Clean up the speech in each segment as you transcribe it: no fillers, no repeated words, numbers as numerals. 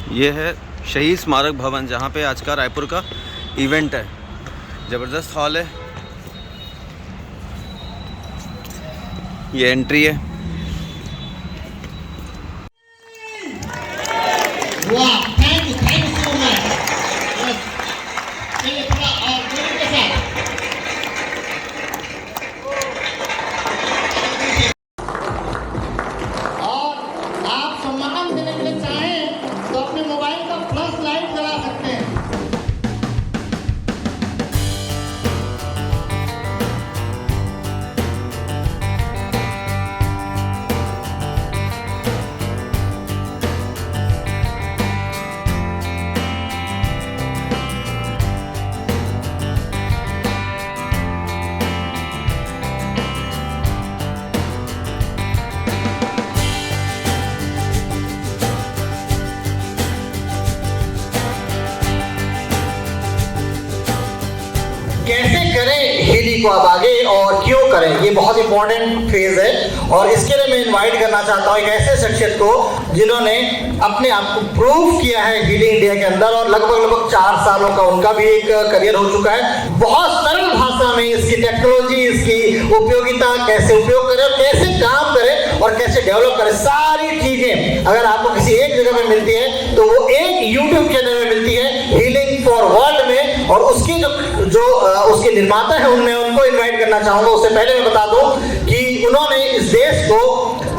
ये है शहीद स्मारक भवन, जहाँ पे आज का रायपुर का इवेंट है। ज़बरदस्त हॉल है। ये एंट्री है। वाह, थैंक यू सो मच। चलिए थोड़ा और जोर के साथ। और आप सम्मान देने के लिए चाहें तो अपने मोबाइल का फ्लैश लाइट जला सकते हैं। कैसे करें हीली को अब आगे और क्यों करें, ये बहुत इंपॉर्टेंट फेज है। और इसके लिए मैं इनवाइट करना चाहता हूँ एक ऐसे शख्सियत को जिन्होंने अपने आप को प्रूव किया है हीली इंडिया के अंदर, और लगभग 4 सालों का उनका भी एक करियर हो चुका है। बहुत सरल भाषा में इसकी टेक्नोलॉजी, इसकी उपयोगिता, कैसे उपयोग करें और कैसे काम करें और कैसे डेवलप करें, सारी चीजें अगर आपको किसी एक जगह में मिलती है तो वो एक यूट्यूब चैनल में मिलती है, हीलिंग फॉर वर्ल्ड में। और उसकी जो उसके निर्माता है उनमें उनको इनवाइट करना चाहूंगा। उससे पहले मैं बता दूं कि उन्होंने इस देश को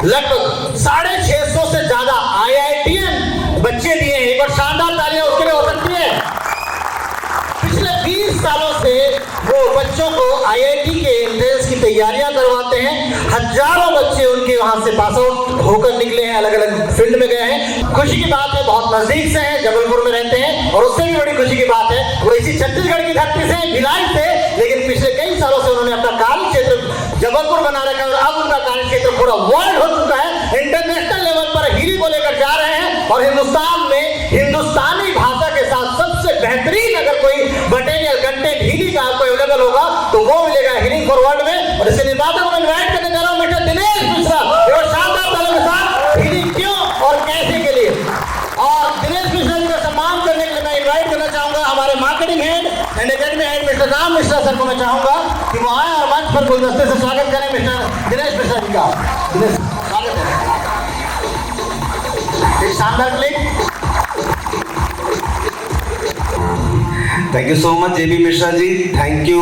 लगभग 650 से ज्यादा IITian बच्चे दिए हैं। एक बार शानदार तालियां उसके लिए हो सकती है। पिछले 20 सालों से वो बच्चों को IIT के एंट्रेंस की तैयारियां करवाते हैं। हजारों बच्चे उनके वहां से पास आउट होकर निकले हैं, अलग अलग फील्ड में गए हैं। खुशी की बात है, बहुत नजदीक से हैं, जबलपुर में रहते हैं। और उससे भी बड़ी खुशी की बात है, वो इसी छत्तीसगढ़ की धरती से, भिलाई से, लेकिन पिछले कई सालों से उन्होंने अपना कार्य क्षेत्र जबलपुर बना रखा है। और अब उनका कार्य क्षेत्र पूरा वर्ल्ड हो चुका है, इंटरनेशनल लेवल पर हीली को लेकर जा रहे हैं। और हिंदुस्तान में हिंदुस्तानी भाषा के साथ सबसे बेहतरीन अगर कोई मटेरियल कंटेंट हीली का आपको अवेलेबल होगा तो वो मिलेगा हीलिंग फॉर वर्ल्ड में। और इससे निर्माता को इनवाइट करने जा रहा हूं मिस्टर दिनेश मिश्रा, और शानदार तालियों के साथ हीलिंग क्यों और कैसे के लिए। और दिनेश मिश्रा जी का सम्मान करने के लिए मैं इनवाइट करना चाहूंगा हमारे marketing head and academy head mister Ram Mishra sir को। मैं चाहूंगा कि वो आए और मंच पर गुलदस्ते से स्वागत करें मिस्टर दिनेश मिश्रा जी का। दिनेश स्वागत है। एक शानदार click. Thank you so much JB Mishra ji, thank you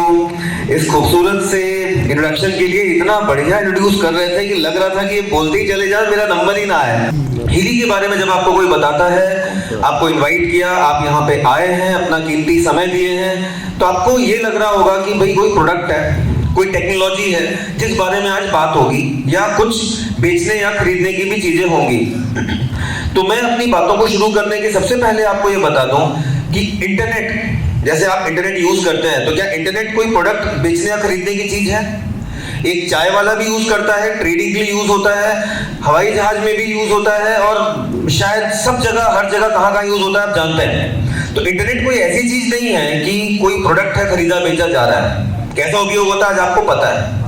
इस खूबसूरत से इंट्रोडक्शन के लिए। इतना बढ़िया इंट्रोड्यूस कर रहे थे कि लग रहा था कि ये बोलते ही चले जाए, मेरा नंबर ही ना आए। हीली के बारे में जब आपको कोई बताता है, आपको इनवाइट किया, आप यहाँ पे आए हैं, अपना कीमती समय दिए हैं, तो आपको ये लग रहा होगा कि भाई कोई प्रोडक्ट है, कोई टेक्नोलॉजी है जिस बारे में आज बात होगी, या कुछ बेचने या खरीदने की भी चीजें होंगी। तो मैं अपनी बातों को शुरू करने के सबसे पहले आपको ये बता दूं कि इंटरनेट, जैसे आप इंटरनेट यूज करते हैं, तो क्या इंटरनेट कोई प्रोडक्ट बेचने या खरीदने की चीज है? एक चाय वाला भी यूज करता है, ट्रेडिंग के लिए यूज होता है, हवाई जहाज में भी यूज होता है, और शायद सब जगह, हर जगह कहाँ यूज होता है आप जानते हैं। तो इंटरनेट कोई ऐसी चीज नहीं है कि कोई प्रोडक्ट है खरीदा बेचा जा रहा है। कैसा उपयोग होता है आज आपको पता है।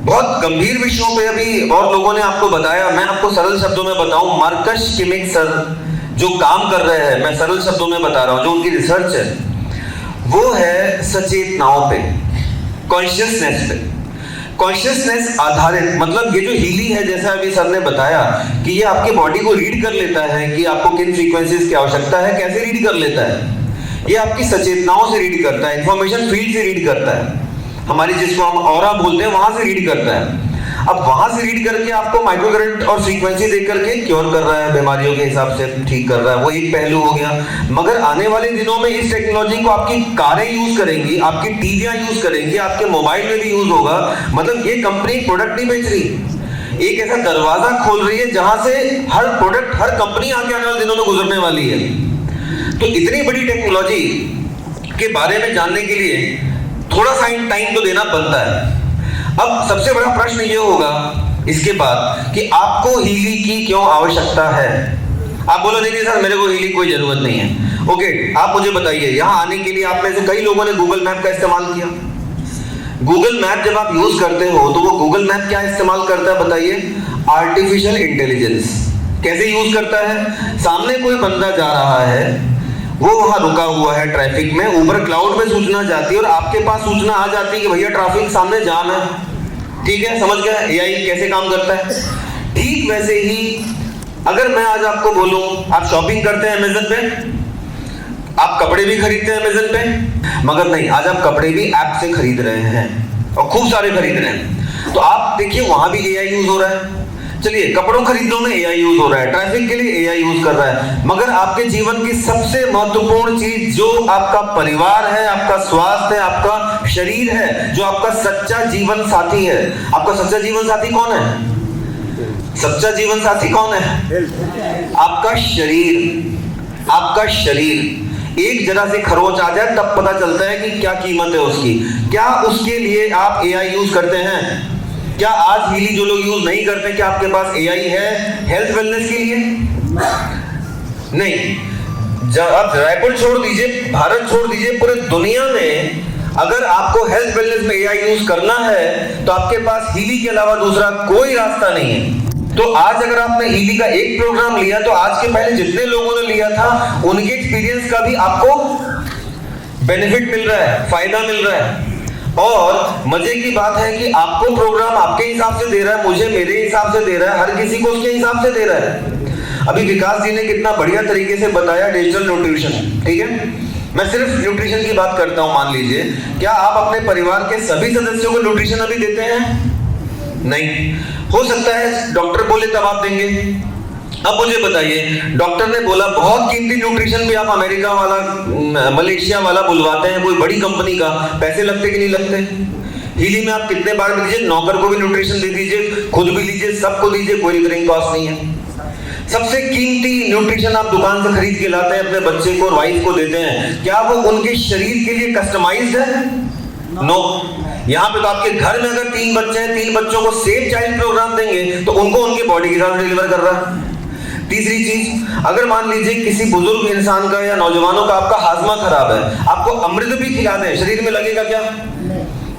बहुत गंभीर विषयों पे अभी और लोगों ने आपको बताया, मैं आपको सरल शब्दों में बताऊं। मार्कस किमिक सर जो काम कर रहे हैं, मैं सरल शब्दों में बता रहा हूं, जो उनकी रिसर्च है वो है सचेतनाओं पे, कॉन्शियसनेस पे, कॉन्शियसनेस आधारित। मतलब ये जो हीली है, जैसा अभी सर ने बताया कि ये आपके बॉडी को रीड कर लेता है कि आपको किन फ्रीक्वेंसीज की आवश्यकता है। कैसे रीड कर लेता है? ये आपकी सचेतनाओं से रीड करता है, इंफॉर्मेशन फील्ड से रीड करता है, हमारी जिसको हम ऑरा बोलते हैं वहां से रीड करता है। अब वहां से रीड करके आपको माइक्रोकरंट और फ्रीक्वेंसी देख करके क्योर कर रहा है, बीमारियों के हिसाब से ठीक कर रहा है, वो एक पहलू हो गया। मगर आने वाले दिनों में इस टेक्नोलॉजी को आपकी कारें यूज करेंगी, आपकी टीवियां यूज करेंगी, आपके मोबाइल में भी यूज होगा। मतलब ये कंपनी प्रोडक्ट नहीं बेच रही, एक ऐसा दरवाजा खोल रही है जहां से हर प्रोडक्ट, हर कंपनी आगे आने वाले दिनों में गुजरने वाली है। तो इतनी बड़ी टेक्नोलॉजी के बारे में जानने के लिए थोड़ा सा टाइम तो देना बनता है। अब सबसे बड़ा प्रश्न ये होगा इसके बाद कि आपको हीली की क्यों आवश्यकता है। आप बोलो नहीं सर मेरे को हीली कोई जरूरत नहीं है। ओके, आप मुझे बताइए, यहाँ आने के लिए आप में से कई लोगों ने गूगल मैप का इस्तेमाल किया। गूगल मैप जब आप यूज करते हो तो वो गूगल मैप क्या इस्तेमाल करता है बताइए? Artificial intelligence. कैसे यूज करता है? सामने कोई बंदा जा रहा है, वो वहां रुका हुआ है ट्रैफिक में, ऊपर क्लाउड में सूचना जाती है और आपके पास सूचना आ जाती है कि भैया ट्रैफिक सामने जाम है। ठीक है, समझ गया एआई कैसे काम करता है? ठीक वैसे ही अगर मैं आज आपको बोलूं, आप शॉपिंग करते हैं अमेज़न पे, आप कपड़े भी खरीदते हैं अमेज़न पे, मगर नहीं, आज आप कपड़े भी ऐप से खरीद रहे हैं और खूब सारे खरीद रहे हैं। तो आप देखिए वहां भी एआई यूज हो रहा है। चलिए, कपड़ों खरीदने में एआई यूज हो रहा है, ट्रैफिक के लिए एआई यूज कर रहा है, मगर आपके जीवन की सबसे महत्वपूर्ण चीज जो आपका परिवार है, आपका स्वास्थ्य है, आपका शरीर है, जो आपका सच्चा जीवन साथी है। आपका सच्चा जीवन साथी कौन है? सच्चा जीवन साथी कौन है? आपका शरीर। आपका शरीर। एक जरा से खरोच आ जाए तब पता चलता है कि क्या कीमत है उसकी। क्या उसके लिए आप एआई यूज करते हैं? क्या आज हीली जो लोग यूज नहीं करते, क्या आपके पास एआई है हेल्थ वेलनेस के लिए? नहीं। जब आप रायपुर छोड़ दीजिए, भारत छोड़ दीजिए, पूरे दुनिया में अगर आपको हेल्थ वेलनेस में एआई यूज करना है तो आपके पास हीली के अलावा दूसरा कोई रास्ता नहीं है। तो आज अगर आपने हीली का एक प्रोग्राम लिया तो आज के पहले जितने लोगों ने लिया था उनके एक्सपीरियंस का भी आपको बेनिफिट मिल रहा है, फायदा मिल रहा है। और मजे की बात है कि आपको प्रोग्राम आपके हिसाब से दे रहा है, मुझे मेरे हिसाब से दे रहा है, हर किसी को उसके हिसाब से दे रहा है। अभी विकास जी ने कितना बढ़िया तरीके से बताया डिजिटल न्यूट्रिशन। ठीक है, मैं सिर्फ न्यूट्रिशन की बात करता हूं। मान लीजिए, क्या आप अपने परिवार के सभी सदस्यों को न्यूट्रिशन अभी देते हैं? नहीं। हो सकता है डॉक्टर बोले तब आप देंगे। अब मुझे बताइए, डॉक्टर ने बोला बहुत कीमती न्यूट्रिशन भी आप अमेरिका वाला, मलेशिया वाला बुलवाते हैं, कोई बड़ी कंपनी का, पैसे लगते कि नहीं लगते? हीली में आप कितने बार भी दीजिए, नौकर को भी न्यूट्रिशन दे दीजिए, खुद भी लीजिए, सबको दीजिए, कोई रिकरिंग कॉस्ट नहीं है। सबसे कीमती न्यूट्रिशन आप दुकान से खरीद के लाते हैं, अपने बच्चे को और वाइफ को देते हैं, क्या वो उनके शरीर के लिए कस्टमाइज्ड है? नो। यहाँ पे तो आपके घर में अगर 3 बच्चे हैं, 3 बच्चों को सेम चाइल्ड प्रोग्राम देंगे तो उनको उनके बॉडी के हिसाब से डिलीवर कर रहा है। तीसरी चीज, अगर मान लीजिए किसी बुजुर्ग इंसान का या नौजवानों का आपका हाजमा खराब है, आपको अमृत भी खिला दें, शरीर में लगेगा क्या?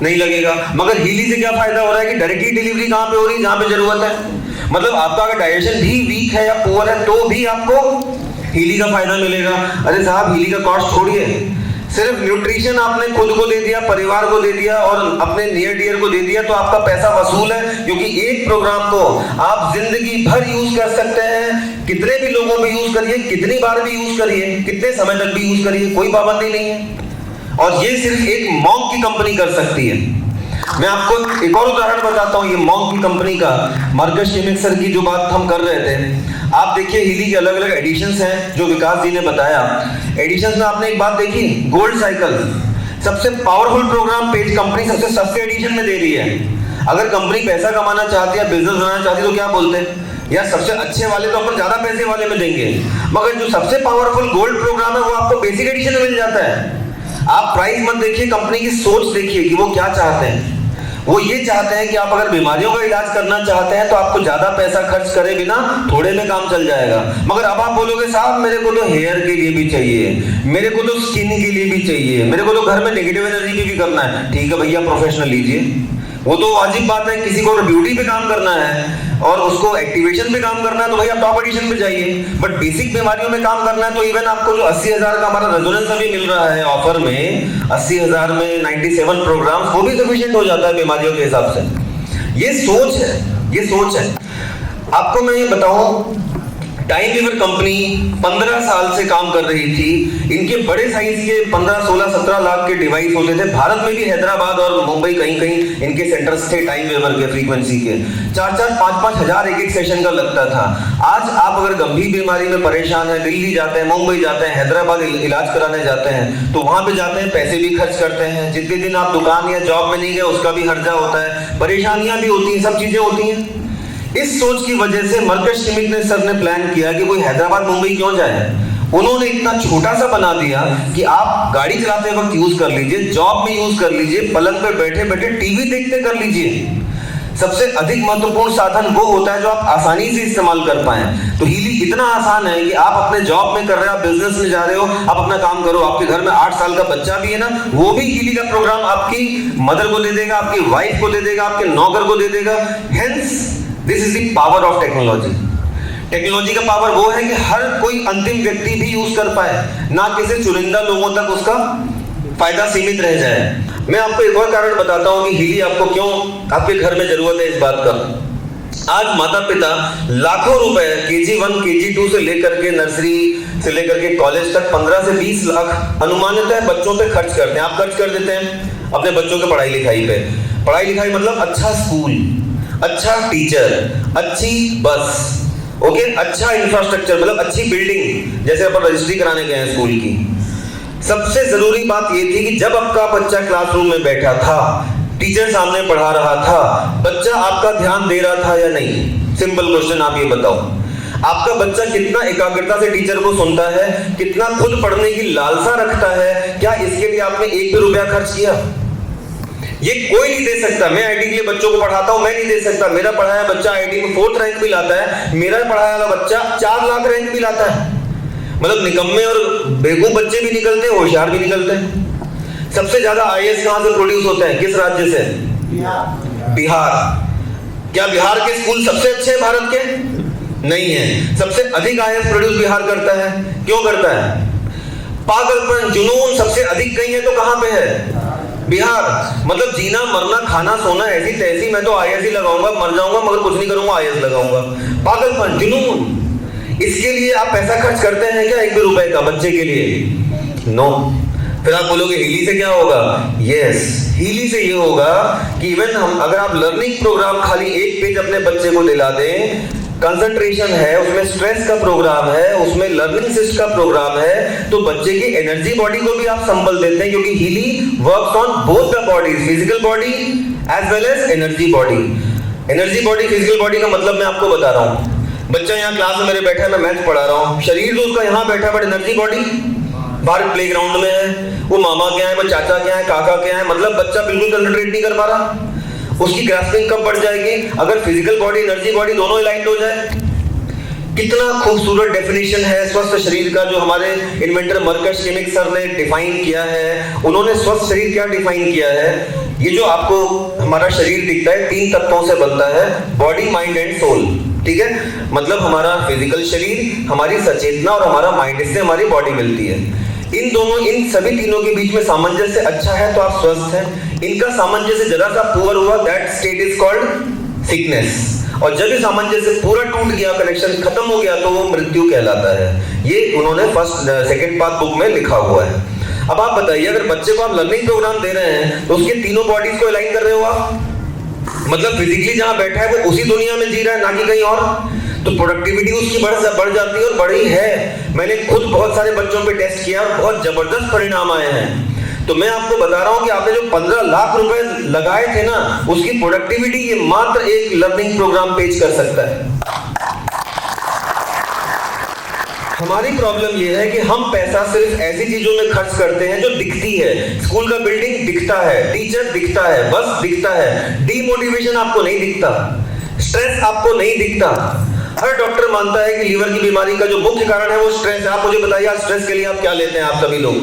नहीं लगेगा। मगर हीली से क्या फायदा हो रहा है कि डायरेक्टली डिलीवरी कहां पे हो रही है? जहां पे जरूरत है। मतलब आपका अगर डाइजेशन भी वीक है या पुअर है तो भी आपको हीली का फायदा मिलेगा। अरे साहब, हीली का कॉस्ट छोड़िए, सिर्फ न्यूट्रिशन आपने खुद को दे दिया, परिवार को दे दिया और अपने नियर डियर को दे दिया तो आपका पैसा वसूल है, क्योंकि एक प्रोग्राम को आप जिंदगी भर यूज कर सकते हैं। कितने भी लोगों में यूज करिए, कितनी बार भी यूज करिए, कितने समय तक भी यूज करिए, कोई पाबंदी नहीं है। और ये सिर्फ एक मॉन्क की कंपनी कर सकती है। मैं आपको एक और उदाहरण बताता हूँ, ये मॉन्क की कंपनी का। मार्कस शिमिक सर की जो बात हम कर रहे थे, आप देखिए हीली के अलग अलग एडिशंस हैं जो विकास जी ने बताया। एडिशंस में आपने एक बात देखी, गोल्ड साइकिल सबसे पावरफुल प्रोग्राम पेज कंपनी सबसे सस्ते एडिशन में दे रही है। अगर कंपनी पैसा कमाना चाहती है, बिजनेस बनाना चाहती है तो क्या बोलते हैं यार, सबसे अच्छे वाले तो अपन ज्यादा पैसे वाले में देंगे, मगर जो सबसे पावरफुल गोल्ड प्रोग्राम है वो आपको बेसिक एडिशन में मिल जाता है। आप प्राइस मत देखिए, कंपनी की सोच देखिए कि वो क्या चाहते हैं। वो ये चाहते हैं कि आप अगर बीमारियों का इलाज करना चाहते हैं तो आपको ज्यादा पैसा खर्च करे बिना थोड़े में काम चल जाएगा। मगर अब आप बोलोगे साहब मेरे को तो हेयर के लिए भी चाहिए, मेरे को तो स्किन के लिए भी चाहिए, मेरे को तो घर में नेगेटिव एनर्जी भी करना है, ठीक है भैया प्रोफेशनल लीजिए, वो तो वाजिब बात है। किसी को ब्यूटी पे काम करना है और उसको एक्टिवेशन पे काम करना है तो भैया टॉप एडिशन पे जाइए। बट बेसिक बीमारियों में काम करना है तो इवन आपको जो 80,000 का हमारा रेजोनेंस अभी मिल रहा है ऑफर में, 80,000 में 97 प्रोग्राम, वो भी सफिशिएंट हो जाता है बीमारियों के हिसाब से। ये सोच है, ये सोच है। आपको मैं ये बताऊं, टाइम वीवर कंपनी 15 साल से काम कर रही थी। इनके बड़े साइज के 15, 16, 17 लाख के डिवाइस होते थे। भारत में भी हैदराबाद और मुंबई कहीं कहीं इनके सेंटर्स थे टाइम वीवर के फ्रीक्वेंसी के। 4-4, 5-5 हजार एक सेशन का लगता था। आज आप अगर गंभीर बीमारी में परेशान है, दिल्ली जाते हैं, मुंबई जाते हैं, हैदराबाद इलाज कराने जाते हैं तो वहां पे जाते हैं, पैसे भी खर्च करते हैं। जितने दिन आप दुकान या जॉब में नहीं गए उसका भी खर्चा होता है, परेशानियां भी होती हैं, सब चीजें होती हैं। इस सोच की वजह से मार्कस शिमिक ने सर ने प्लान किया कि कोई हैदराबाद मुंबई क्यों जाए। उन्होंने इतना छोटा सा बना दिया कि आप गाड़ी चलाते वक्त यूज कर लीजिए, जॉब में यूज कर लीजिए, पलंग पे बैठे बैठे टीवी देखते कर लीजिए। सबसे अधिक महत्वपूर्ण साधन वो होता है जो आप आसानी से इस्तेमाल कर पाए। तो हीली इतना आसान है कि आप अपने जॉब में कर रहे हो, आप बिजनेस में जा रहे हो, आप अपना काम करो, आपके घर में 8 साल का बच्चा भी है ना, वो भी हीली का प्रोग्राम आपकी मदर को दे देगा, आपकी वाइफ को दे देगा, आपके नौकर को दे देगा। Hence this is the power of technology. Technology का पावर वो है कि हर कोई अंतिम व्यक्ति भी यूज कर पाए, ना किसी चुनिंदा लोगों तक उसका फायदा सीमित रह जाए। मैं आपको एक और कारण बताता हूं कि हीली आपको क्यों आपके घर में जरूरत है इस बात का। आज माता पिता लाखों रुपए KG1 KG2 से लेकर के नर्सरी से लेकर के कॉलेज तक 15 से 20 लाख अनुमानित है बच्चों पे खर्च करते हैं। आप खर्च कर देते हैं अपने बच्चों के पढ़ाई लिखाई पे। पढ़ाई लिखाई मतलब अच्छा स्कूल, अच्छा टीचर, अच्छी बस, ओके, अच्छा इंफ्रास्ट्रक्चर मतलब अच्छी बिल्डिंग, जैसे अपन रजिस्ट्री कराने गए हैं स्कूल की। सबसे जरूरी बात यह थी कि जब आपका बच्चा क्लासरूम में बैठा था, टीचर सामने पढ़ा रहा था, बच्चा आपका ध्यान दे रहा था या नहीं? सिंपल क्वेश्चन, आप ये बताओ। आपका बच्चा कितना एकाग्रता से टीचर को सुनता है, कितना खुद पढ़ने की लालसा रखता है? क्या इसके लिए आपने एक भी रुपया खर्च किया? ये कोई नहीं दे सकता। मैं आईटी के लिए बच्चों को पढ़ाता हूं, मैं नहीं दे सकता। मेरा पढ़ाया बच्चा आईटी में 4th रैंक भी लाता है, मेरा पढ़ाया वाला बच्चा 4 लाख रैंक भी लाता है। मतलब निकम्मे और बेवकूफ बच्चे भी निकलते हैं, होशियार भी निकलते हैं। सबसे ज्यादा आईएएस कहां से प्रोड्यूस होते हैं? किस राज्य से? बिहार। क्या बिहार के स्कूल सबसे अच्छे हैं भारत के? नहीं है। सबसे अधिक आईएएस प्रोड्यूस बिहार करता है। क्यों करता है? पागलपन, जुनून सबसे अधिक कहीं है तो कहां पे है? बिहार। मतलब जीना मरना खाना सोना ऐसी तैसी, मैं तो आईएएस ही लगाऊंगा, मर जाऊंगा मगर कुछ नहीं करूंगा, आईएएस लगाऊंगा। पागलपन, जुनून। इसके लिए आप पैसा खर्च करते हैं क्या एक भी रुपए का बच्चे के लिए? नो। फिर आप बोलोगे हीली से क्या होगा? यस, हीली से ये होगा कि इवन हम अगर आप लर्निंग प्रोग्राम खाली एक पेज अपने बच्चे को दिला दें, कंसंट्रेशन है उसमें, स्ट्रेस का प्रोग्राम है उसमें, लर्निंग सिस्ट का प्रोग्राम है, तो बच्चे की एनर्जी बॉडी को भी आप संभल देते हैं, क्योंकि Heali works on both the bodies, physical body as well as energy body. Energy body, physical body का मतलब मैं आपको बता रहा हूं। बच्चा यहाँ क्लास में मेरे बैठा है, मैं मैथ पढ़ा रहा हूँ, शरीर तो उसका यहाँ बैठा, बट एनर्जी बॉडी बाहर प्लेग्राउंड में है, वो मामा क्या है, वो चाचा क्या है, काका क्या है, मतलब बच्चा बिल्कुल कंसंट्रेट नहीं कर पा रहा। उसकी ग्रास्पिंग कब बढ़ जाएगी? अगर फिजिकल बॉडी एनर्जी बॉडी दोनों अलाइंड हो जाए। कितना खूबसूरत डेफिनेशन है स्वस्थ शरीर का जो हमारे इन्वेंटर मर्कस शेमिक सर ने डिफाइन किया है। उन्होंने स्वस्थ शरीर क्या डिफाइन किया है? ये जो आपको हमारा शरीर दिखता है 3 तत्वों से बनता है, बॉडी माइंड एंड सोल, ठीक है? मतलब हमारा फिजिकल शरीर, हमारी सचेतना और हमारा माइंड, इससे हमारी बॉडी मिलती है। इन सभी तीनों के बीच में सामंजस्य अच्छा है तो आप स्वस्थ हैं। इनका सामंजस्य जरा सा पुअर हुआ, that state is called sickness. और जब ये सामंजस्य पूरा टूट गया, कनेक्शन खत्म हो गया, तो वो मृत्यु कहलाता है। ये उन्होंने सेकंड पार्ट बुक में लिखा हुआ है। अब आप बताइए, अगर बच्चे को आप लर्निंग प्रोग्राम दे रहे हैं तो उसके तीनों बॉडीज को अलाइन कर रहे हो आप? मतलब फिजिकली जहां बैठा है वो उसी दुनिया में जी रहा है, ना कि कहीं और। तो प्रोडक्टिविटी उसकी बढ़ जाती है और बढ़ी है। मैंने खुद बहुत सारे बच्चों पे टेस्ट किया और बहुत जबरदस्त परिणाम आए हैं। तो मैं आपको बता रहा हूं कि आपने जो 15 लाख रुपए लगाए थे ना, उसकी प्रोडक्टिविटी ये मात्र एक लर्निंग प्रोग्राम पेश कर सकता है। हमारी प्रॉब्लम ये है कि हम पैसा सिर्फ ऐसी चीजों में खर्च करते हैं जो दिखती है। स्कूल का बिल्डिंग दिखता है, टीचर दिखता है, बस दिखता है, डीमोटिवेशन आपको नहीं दिखता, स्ट्रेस आपको नहीं दिखता। हर डॉक्टर मानता है कि लीवर की बीमारी का जो मुख्य कारण है वो स्ट्रेस है। आप मुझे बताइए, आज स्ट्रेस के लिए आप क्या लेते हैं? आप सभी लोग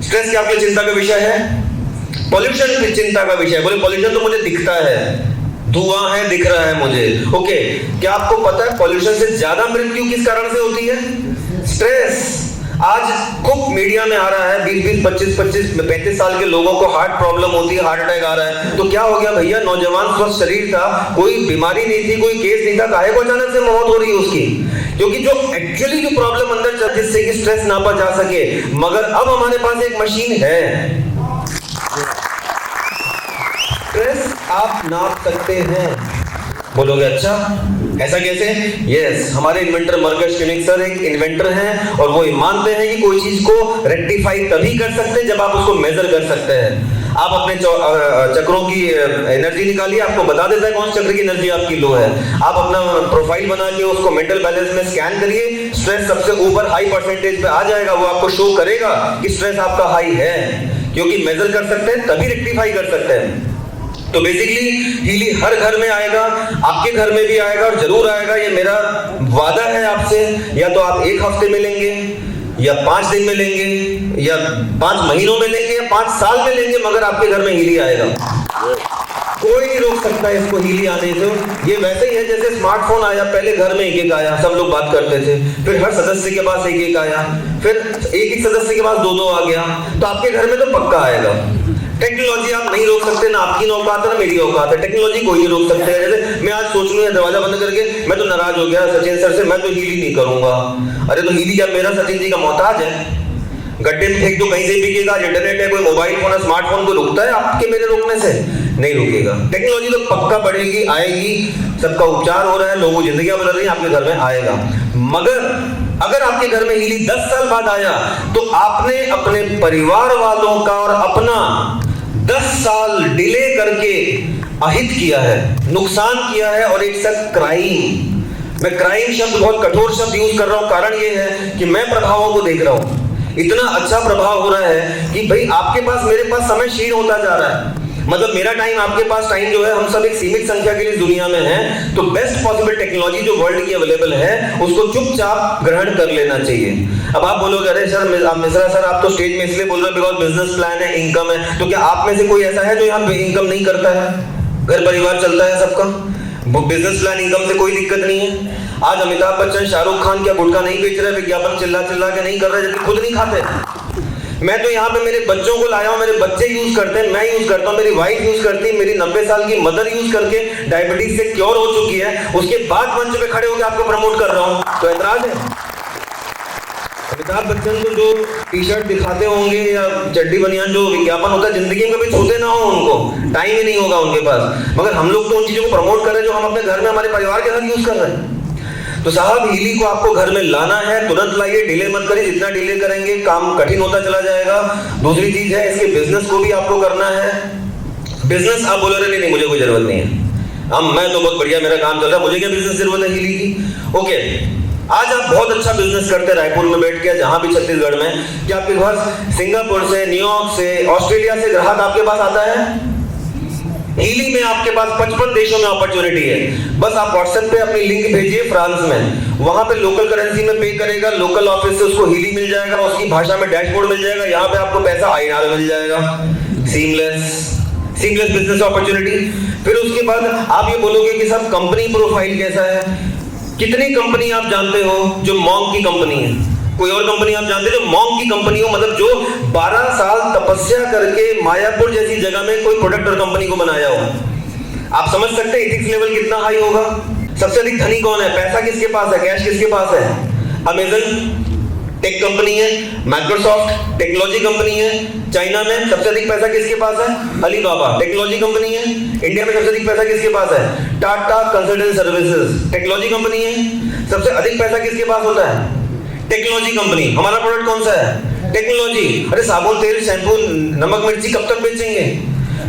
स्ट्रेस क्या आपके चिंता का विषय है? पॉल्यूशन की चिंता का विषय है। बोले पॉल्यूशन तो मुझे दिखता है, धुआं है, दिख रहा है मुझे, ओके। क्या आपको पता है पॉल्यूशन से ज्यादा मृत्यु किस कारण से होती है? स्ट्रेस। आज खूब मीडिया में आ रहा है 20-20, 25-25, 35 साल के लोगों को हार्ट प्रॉब्लम होती है, हार्ट अटैक आ रहा है। तो क्या हो गया भैया? नौजवान स्वस्थ शरीर था, कोई बीमारी नहीं थी, कोई केस नहीं था, काहे को अचानक से मौत हो रही है उसकी? क्योंकि जो एक्चुअली जो प्रॉब्लम अंदर चल, जिससे कि स्ट्रेस नापा जा सके। मगर अब हमारे पास एक मशीन है, स्ट्रेस आप नाप सकते हैं। बोलोगे अच्छा ऐसा कैसे? यस, हमारे इन्वेंटर मर्कस शेमिक सर एक इन्वेंटर हैं और वो मानते हैं कि कोई चीज को रेक्टिफाई तभी कर सकते हैं जब आप उसको मेजर कर सकते हैं। आप अपने चक्रों की एनर्जी निकालिए, आपको बता देता है कौन चक्र की एनर्जी आपकी लो है। आप अपना प्रोफाइल बना के उसको मेंटल बैलेंस में स्कैन करिए, स्ट्रेस सबसे ऊपर हाई परसेंटेज पे आ जाएगा। वो आपको शो करेगा कि स्ट्रेस आपका हाई है, क्योंकि मेजर कर सकते हैं तभी रेक्टिफाई कर सकते हैं। तो बेसिकली हीली हर घर में आएगा, आपके घर में भी आएगा और जरूर आएगा, ये मेरा वादा है आपसे। या तो आप 1 हफ्ते में लेंगे, या 5 दिन में लेंगे, या 5 महीनों में लेंगे, या 5 साल में लेंगे, मगर आपके घर में हीली आएगा। कोई नहीं रोक सकता है इसको हीली आने से। ये वैसे ही है जैसे स्मार्टफोन आया, पहले घर में एक एक आया, सब लोग बात करते थे, फिर हर सदस्य के पास एक एक आया, फिर एक सदस्य के पास दो दो आ गया, तो आपके घर में तो पक्का आएगा। टेक्नोलॉजी आप नहीं रोक सकते, ना आपकी औकात है ना मेरी औकात है, टेक्नोलॉजी कोई नहीं रोक सकते। जैसे मैं आज सोच लूं दरवाजा बंद करके मैं तो नाराज हो गया सचिन सर से, मैं तो हीली नहीं करूंगा। अरे तो हीली क्या मेरा सचिन जी का मोहताज है? गड्ढे में फेंक दो, कहीं से बिकेगा। इंटरनेट है, कोई मोबाइल फोन है, स्मार्टफोन को रुकता है आपके मेरे रोकने से? नहीं रुकेगा। टेक्नोलॉजी तो पक्का बढ़ेगी, आएगी, सबका उपचार हो रहा है, लोगों की जिंदगियां बदल रही हैं, आपके घर में आएगा। मगर अगर आपके घर में हीली 10 साल बाद आया तो आपने अपने परिवार वालों का और अपना 10 साल डिले करके अहित किया है, नुकसान किया है, और इट्स अ क्राइम। मैं क्राइम शब्द बहुत कठोर शब्द यूज कर रहा हूं, कारण ये है कि मैं प्रभावों को देख रहा हूं। इतना अच्छा प्रभाव हो रहा है कि भाई आपके पास मेरे पास समय क्षीण होता जा रहा है। मतलब मेरा टाइम आपके पास टाइम जो है, हम सब एक सीमित संख्या के लिए दुनिया में हैं, तो बेस्ट पॉसिबल टेक्नोलॉजी जो वर्ल्ड की अवेलेबल है उसको चुपचाप ग्रहण कर लेना चाहिए। अब आप बोलोगे अरे सर, आप मिश्रा सर आप तो स्टेज में इसलिए बोल रहे हो बिकॉज बिजनेस प्लान है, इनकम है, तो क्या आप में से कोई ऐसा है जो यहाँ इनकम नहीं करता है? घर परिवार चलता है सबका, बिजनेस प्लान इनकम से कोई दिक्कत नहीं है। आज अमिताभ बच्चन, शाहरुख खान क्या गुटखा नहीं बेच रहे, विज्ञापन चिल्ला चिल्ला के नहीं कर रहे, जबकि खुद नहीं खाते। मैं तो यहाँ पे मेरे बच्चों को लाया हूँ, मेरे बच्चे यूज करते हैं, मैं यूज करता हूँ, मेरी वाइफ यूज करती है, मेरी 90 साल की मदर यूज करके डायबिटीज से क्योर हो चुकी है, उसके बाद मंच पे खड़े होकर आपको प्रमोट कर रहा हूँ, तो ऐतराज है? अमिताभ बच्चन को जो टी शर्ट दिखाते होंगे या चड्डी बनियान जो विज्ञापन होता है, जिंदगी में कभी छूते ना हो, उनको टाइम ही नहीं होगा उनके पास, मगर हम लोग तो उन चीजों को प्रमोट कर रहे हैं जो हम अपने घर में हमारे परिवार के साथ यूज कर रहे हैं। तो साहब हीली को आपको घर में लाना है, तुरंत लाइए, डिले मत करिए। जितना डिले करेंगे काम कठिन होता चला जाएगा। दूसरी चीज है, इसके बिजनेस को भी आपको करना है। बिजनेस आप बोल रहे नहीं मुझे कोई जरूरत नहीं है, मैं तो बहुत बढ़िया मेरा काम चल रहा है, मुझे क्या बिजनेस जरूरत है हीली की? ओके, आज आप बहुत अच्छा बिजनेस करते हैं रायपुर में बैठ के, जहां भी छत्तीसगढ़ में, क्या आपके पास सिंगापुर से, न्यूयॉर्क से, ऑस्ट्रेलिया से ग्राहक आपके पास आता है? हीली में आपके पास 55 देशों में अपॉर्चुनिटी है। बस आप व्हाट्सएप पे अपनी लिंक भेजिए फ्रांस में, वहां पे लोकल करेंसी में पे करेगा, लोकल ऑफिस से उसको हीली मिल जाएगा, उसकी भाषा में डैशबोर्ड मिल जाएगा, यहाँ पे आपको पैसा INR मिल जाएगा। Seamless business opportunity. फिर उसके बाद आप ये बोलोगे कि सब कंपनी प्रोफाइल कैसा है? कितनी कंपनी आप जानते हो जो मॉन्क की कंपनी है? कोई और कंपनी आप जानते हो जो मॉन्क की कंपनी हो? मतलब जो 12 साल तपस्या करके मायापुर जैसी जगह में कोई प्रोडक्ट और कंपनी को बनाया हो। आप समझ सकते हैं एथिक्स लेवल कितना हाई होगा। सबसे अधिक धनी कौन है? पैसा किसके पास है? कैश किसके पास है? अमेजन टेक कंपनी है, माइक्रोसॉफ्ट टेक्नोलॉजी कंपनी है। चाइना में सबसे अधिक पैसा किसके पास है? अलीबाबा टेक्नोलॉजी कंपनी है। इंडिया में सबसे अधिक पैसा किसके पास है? Tata consultant services technology company है। सबसे अधिक पैसा किसके पास होता है? Technology company. हमारा प्रोडक्ट कौन सा है? टेक्नोलॉजी। अरे साबुन, तेल, शैम्पू, नमक, मिर्ची कब तक बेचेंगे?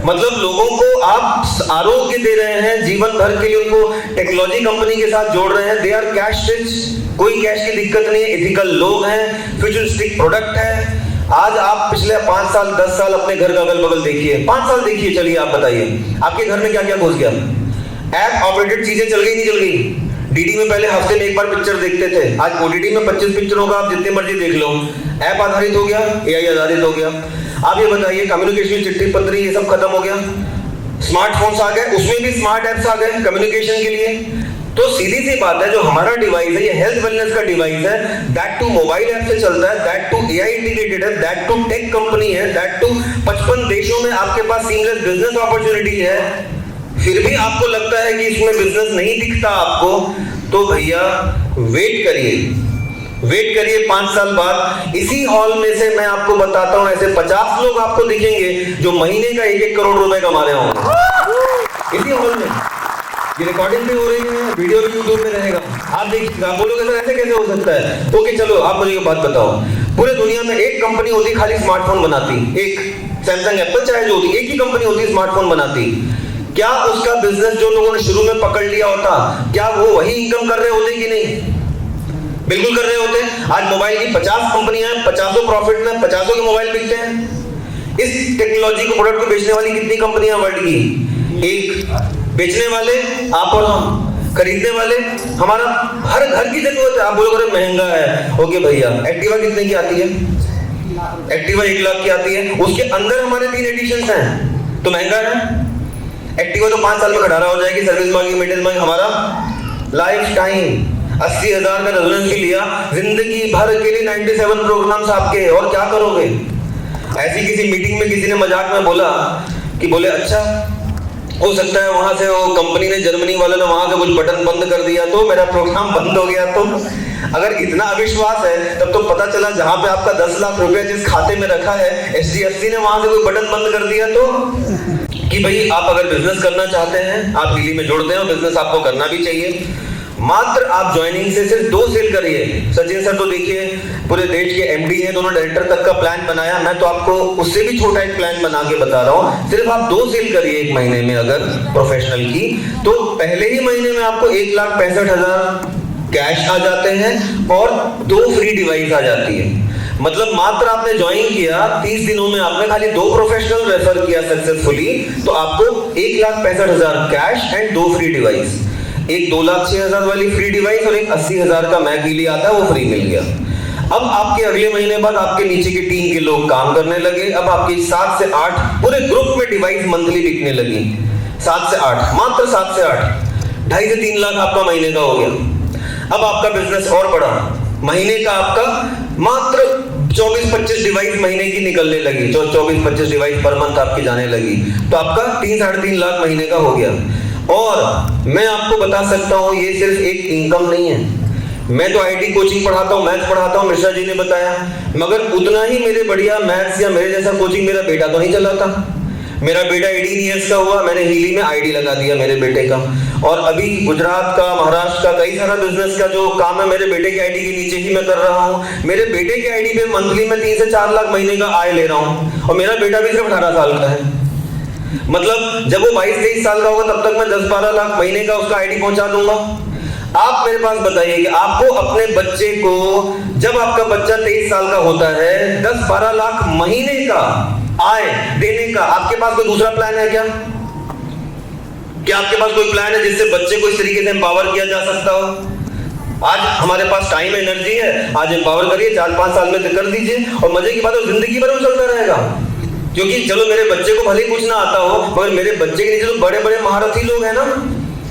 मतलब लोगों को आप आरोग्य दे रहे हैं, जीवन भर के लिए उनको टेक्नोलॉजी कंपनी के साथ जोड़ रहे हैं। दे आर कैश रिच, कोई कैश की दिक्कत नहीं है, एथिकल लोग हैं, फ्यूचरिस्टिक प्रोडक्ट है। आज आप पिछले 5 साल 10 साल अपने घर का अगल बगल देखिए, 5 साल देखिए, चलिए आप बताइए आपके घर में क्या क्या घुस गया? ऐप ऑपरेटेड चीजें चल गई नहीं चल गई? डीडी में पहले हफ्ते में एक बार पिक्चर देखते थे, आज ओटीटी में 25 पिक्चरों का आप जितने मर्जी देख लो। ऐप आधारित हो गया, AI आधारित हो गया। आप ये बताइए कम्युनिकेशन, चिट्ठी पत्री ये सब खत्म हो गया। स्मार्टफोन्स आ गए, उसमें भी स्मार्ट एप्स आ गए कम्युनिकेशन के लिए। तो सीधी सी बात है, जो हमारा डिवाइस है ये हेल्थ वेलनेस का डिवाइस है, दैट टू मोबाइल ऐप से चलता है, दैट टू AI इंटीग्रेटेड है, दैट टू टेक कंपनी है, दैट टू 55 देशों में आपके पास सीमलेस बिजनेस अपॉर्चुनिटी है। फिर भी आपको लगता है कि इसमें बिजनेस नहीं दिखता आपको, तो भैया वेट करिए 5 साल बाद इसी हॉल में से मैं आपको बताता हूं, ऐसे 50 लोग आपको दिखेंगे जो महीने का 1-1 करोड़ रुपए कमा रहे होंगे इसी हॉल में। ये रिकॉर्डिंग भी हो रही है, वीडियो भी यूट्यूब में रहेगा, आप देखिएगा। आप बोलोगे सर ऐसे कैसे हो सकता है? ओके चलो आप मुझे एक बात बताओ, पूरे दुनिया में एक कंपनी होती खाली स्मार्टफोन बनाती, एक सैमसंग, एप्पल चाहे जो होती, एक ही कंपनी होती स्मार्टफोन बनाती। क्या उसका बिजनेस जो लोगों ने शुरू में पकड़ लिया होता, क्या वो वही इनकम कर रहे होते कि नहीं? बिल्कुल कर रहे होते। आज मोबाइल की 50 कंपनियां हैं, 50 प्रॉफिट में, 50 के मोबाइल बिकते हैं। इस टेक्नोलॉजी को प्रोडक्ट को बेचने वाली कितनी कंपनियां वर्ल्ड की? एक। बेचने वाले आप और हम, खरीदने वाले हमारा हर घर की जरूरत है। आप बोलोगे महंगा है, ओके भैया, एक्टिवा कितने की आती है? एक्टिवा 1 लाख की आती है, उसके अंदर हमारे 3 एडिशंस हैं, तो महंगा है। एक्टिवा तो 5 साल में खटारा हो जाएगी, सर्विस मांगी, मेंटेनेंस मांगी, हमारा लाइफ टाइम 80,000 का रेजोनेंस लिया, जिंदगी भर के लिए 97 प्रोग्राम्स आपके, और क्या करोगे? ऐसी किसी मीटिंग में किसी ने मजाक में बोला कि बोले अच्छा हो सकता है वहां से वो कंपनी ने, जर्मनी वाले ने वहां से कुछ बटन बंद कर दिया तो मेरा प्रोग्राम बंद हो गया। तो अगर इतना अविश्वास है तब तो पता चला जहां पे आपका 10 लाख रुपया जिस खाते में रखा है, HDFC ने वहां से कोई बटन बंद कर दिया तो कि भाई आप अगर बिजनेस करना चाहते हैं, आप हिली में जुड़ते हैं, बिजनेस आपको करना भी चाहिए। मात्र आप ज्वाइनिंग से सिर्फ 2 सेल करिए। सचिन सर तो देखिए पूरे देश के MD हैं, दोनों डायरेक्टर तक का प्लान बनाया, मैं तो आपको उससे भी छोटा एक प्लान बना के बता रहा हूँ। सिर्फ आप 2 सेल करिए एक महीने में अगर प्रोफेशनल की, तो पहले ही महीने में आपको 1,65,000 कैश आ जाते हैं और 2 फ्री डिवाइस आ जाती है। मतलब मात्र आपने ज्वाइन किया, 30 दिनों में आपने खाली 2 प्रोफेशनल रेफर किया सक्सेसफुली, तो आपको 1,65,000 कैश एंड 2 फ्री डिवाइस, एक 2,06,000 वाली फ्री डिवाइस और एक 80,000 का मैक हीली आता है वो फ्री मिल गया। अब आपके अगले महीने बाद आपके नीचे की टीम के लोग काम करने लगे, अब आपकी 7 से 8 पूरे ग्रुप में डिवाइस मंथली बिकने लगी। 7 से 8, मात्र 7 से 8, 2.5 से 3 लाख आपका महीने का हो गया। अब आपका बिजनेस और बढ़ा, महीने का आपका मात्र 24-25 डिवाइस महीने की निकलने लगी, 24-25 डिवाइस पर मंथ आपकी जाने लगी, तो आपका 3-3.5 लाख महीने का हो गया। और मैं आपको बता सकता हूं ये सिर्फ एक इनकम नहीं है। मैं तो IT कोचिंग पढ़ाता हूं, मैथ्स पढ़ाता हूं, मिश्रा जी ने बताया, मगर उतना ही मेरे बढ़िया मैथ्स या मेरे जैसा कोचिंग मेरा बेटा तो नहीं चलाता। मेरा बेटा 18 ईयर्स का हुआ, मैंने हिली में ID लगा दिया मेरे बेटे का, और अभी गुजरात का, महाराष्ट्र का कई सारा बिजनेस का जो काम है मेरे बेटे के ID के नीचे ही मैं कर रहा हूँ। मेरे बेटे के ID पे मंथली में 3 से 4 लाख महीने का आय ले रहा हूँ, और मेरा बेटा भी सिर्फ 18 साल का है। मतलब जब वो 22-23 साल का होगा तब तक मैं 10-12 लाख महीने का उसका ID पहुंचा दूंगा। आप मेरे पास बताइए कि आपको अपने बच्चे को, जब आपका बच्चा 23 साल का होता है, 10-12 लाख महीने का आय देने का आपके पास कोई दूसरा प्लान है क्या? क्या आपके पास कोई प्लान है जिससे बच्चे को इस तरीके से एम्पावर किया जा सकता हो? आज हमारे पास टाइम एनर्जी है, आज एम्पावर करिए, 4-5 साल में कर दीजिए, और मजे की बात है जिंदगी भर वो चलता रहेगा। क्योंकि चलो मेरे बच्चे को भले कुछ ना आता हो, मगर मेरे बच्चे के नीचे तो बड़े बड़े महारथी लोग हैं ना,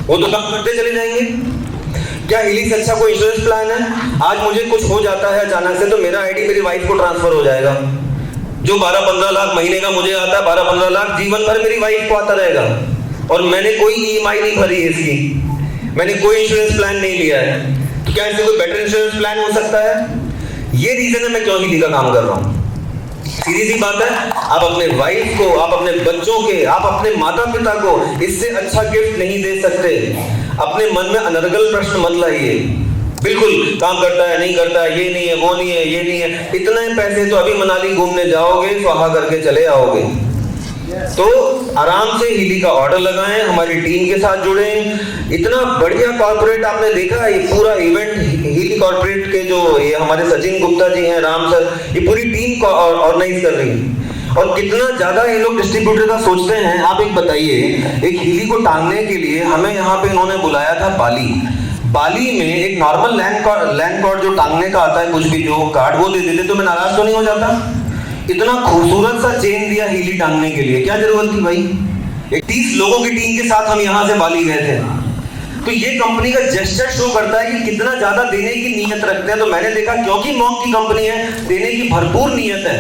वो तो काम करते चले जाएंगे। क्या हिली से अच्छा कोई इंश्योरेंस प्लान है? आज मुझे कुछ हो जाता है अचानक से तो मेरा ID मेरी वाइफ को ट्रांसफर हो जाएगा। जो 12-15 लाख महीने का मुझे आता है, 12-15 लाख जीवन भर मेरी वाइफ को आता रहेगा, और मैंने कोई EMI नहीं भरी है इसकी, मैंने कोई इंश्योरेंस प्लान नहीं लिया है। तो क्या इससे कोई बेटर इंश्योरेंस प्लान हो सकता है? ये रीजन है मैं क्यों हिली का काम कर रहा हूँ। सीधी सी बात है, आप अपने वाइफ को, आप अपने बच्चों के, आप अपने माता पिता को इससे अच्छा गिफ्ट नहीं दे सकते। अपने मन में अनर्गल प्रश्न मत लाइए, बिल्कुल काम करता है नहीं करता है, ये नहीं है, वो नहीं है, ये नहीं है, इतने पैसे तो अभी मनाली घूमने जाओगे स्वाहा करके चले आओगे। तो आराम से हिली का ऑर्डर लगाएं, हमारी टीम के साथ जुड़ें। इतना बढ़िया कॉर्पोरेट आपने देखा, ये पूरा इवेंट हिली कॉर्पोरेट के जो ये हमारे सचिन गुप्ता जी हैं, राम सर, ये पूरी टीम को ऑर्गेनाइज कर रही है, और कितना ज्यादा ये लोग डिस्ट्रीब्यूटर का सोचते हैं। आप एक बताइए, एक हिली को टांगने के लिए हमें यहाँ पे इन्होंने बुलाया था बाली में एक नॉर्मल लैंड कॉर्ड जो टांगने का आता है, कुछ भी जो कार्ड वो दे देते तो मैं नाराज तो नहीं हो जाता। इतना खूबसूरत सा चेन दिया हिली टांगने के लिए, क्या जरूरत थी भाई? 30 लोगों की टीम के साथ हम यहाँ से बाली गए थे। तो ये कंपनी का जेस्चर शो करता है कि कितना ज्यादा देने की नीयत रखते हैं। तो मैंने देखा क्योंकि मॉक की कंपनी है, देने की भरपूर नीयत है।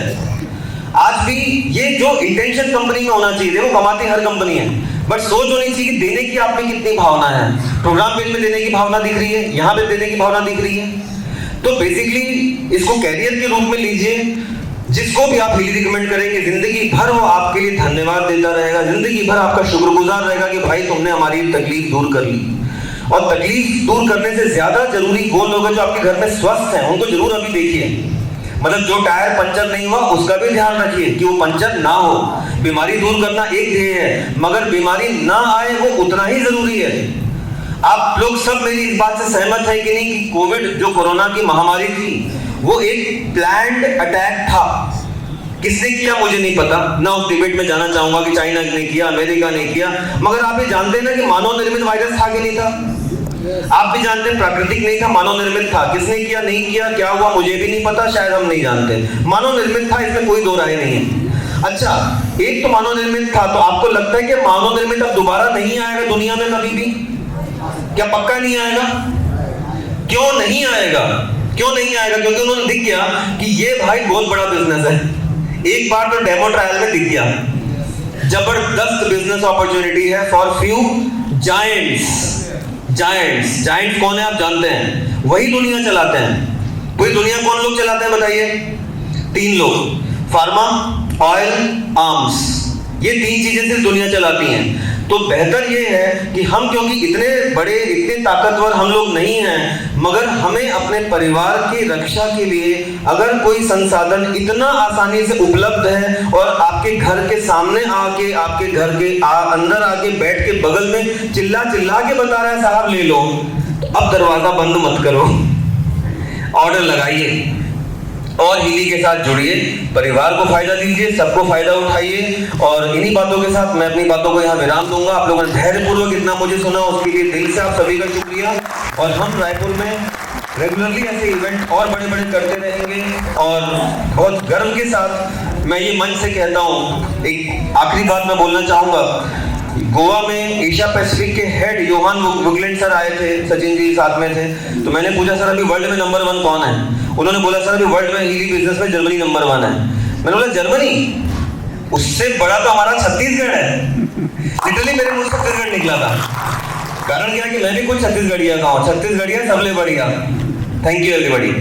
आज भी ये जो इंटेंशन कंपनी में होना चाहिए, देखो कमाती हर कंपनी है, बट सोच होनी चाहिए कि देने की आप में कितनी भावना है। प्रोग्राम पेज में देने की भावना दिख रही है, यहाँ पे देने की भावना दिख रही है। तो बेसिकली इसको कैरियर के रूप में लीजिए। जिसको भी आप हिली रिकमेंड करेंगे, जिंदगी भर वो आपके लिए धन्यवाद देता रहेगा, जिंदगी भर आपका शुक्रगुजार रहेगा कि भाई तुमने हमारी तकलीफ दूर कर ली। और तकलीफ दूर करने से ज्यादा जरूरी वो लोग हैं जो आपके घर में स्वस्थ हैं, उनको जरूर अभी देखिए। मतलब जो टायर पंचर नहीं हुआ उसका भी ध्यान रखिए कि वो पंचर ना हो। बीमारी दूर करना एक ध्येय है, मगर बीमारी ना आए वो उतना ही जरूरी है। आप लोग सब मेरी इस बात से सहमत है कि नहीं कि कोविड जो कोरोना की महामारी थी वो एक प्लान्ड अटैक था। किसने किया मुझे नहीं पता, ना उस डिबेट में जाना चाहूंगा कि चाइना ने किया, अमेरिका ने किया, मगर आप ये जानते हैं ना कि मानव निर्मित वायरस था कि नहीं था? आप भी जानते हैं प्राकृतिक नहीं था, मानव निर्मित था। किसने किया, नहीं किया, क्या हुआ मुझे भी नहीं पता, शायद हम नहीं जानते। मानव निर्मित था, इसमें कोई दो राय नहीं है। अच्छा, एक तो मानव निर्मित था, तो आपको लगता है कि मानव निर्मित अब दोबारा नहीं आएगा दुनिया में कभी भी? क्या पक्का नहीं आएगा? क्यों नहीं आएगा? क्यों नहीं आएगा? क्योंकि उन्होंने दिख गया कि ये भाई बहुत बड़ा बिजनेस है। एक बार तो डेमो ट्रायल में दिख गया, जबरदस्त बिजनेस अपॉर्चुनिटी है फॉर फ्यू जायंट्स कौन है आप जानते हैं? वही दुनिया चलाते हैं। पूरी दुनिया कौन लोग चलाते हैं बताइए? 3 लोग, फार्मा, ऑयल, आर्म्स, ये 3 चीजें सिर्फ दुनिया चलाती हैं। तो बेहतर ये है कि हम, क्योंकि इतने बड़े, इतने ताकतवर हम लोग नहीं हैं, मगर हमें अपने परिवार की रक्षा के लिए अगर कोई संसाधन इतना आसानी से उपलब्ध है और आपके घर के सामने आके, आपके घर के अंदर आके बैठ के बगल में चिल्ला के बता रहा है साहब ले लो, तो अब दरवाजा बंद मत करो, ऑर्डर लगाइए और हिली के साथ जुड़िए, परिवार को फायदा दीजिए, सबको फायदा उठाइए। और इन्हीं बातों के साथ मैं अपनी बातों को यहाँ विराम दूंगा। आप लोगों ने धैर्यपूर्वक इतना मुझे सुना, उसके लिए दिल से आप सभी का शुक्रिया। और हम रायपुर में रेगुलरली ऐसे इवेंट और बड़े करते रहेंगे। और बहुत गर्व के साथ मैं ये मंच से कहता हूँ, एक आखिरी बात मैं बोलना चाहूँगा। गोवा में एशिया पैसिफिक के हेड योहान वुगलैंड सर आए थे, सचिन जी साथ में थे। तो मैंने पूछा सर अभी वर्ल्ड में नंबर 1 कौन है? उन्होंने बोला सर अभी वर्ल्ड में हीली बिजनेस में जर्मनी नंबर 1 है। मैंने बोला जर्मनी? उससे बड़ा तो हमारा छत्तीसगढ़ है। लिटरली मेरे मुंह से छत्तीसगढ़ निकला था। कारण क्या कि मैं भी कुछ छत्तीसगढ़िया का हूँ, छत्तीसगढ़िया सबले बढ़िया। Thank you everybody.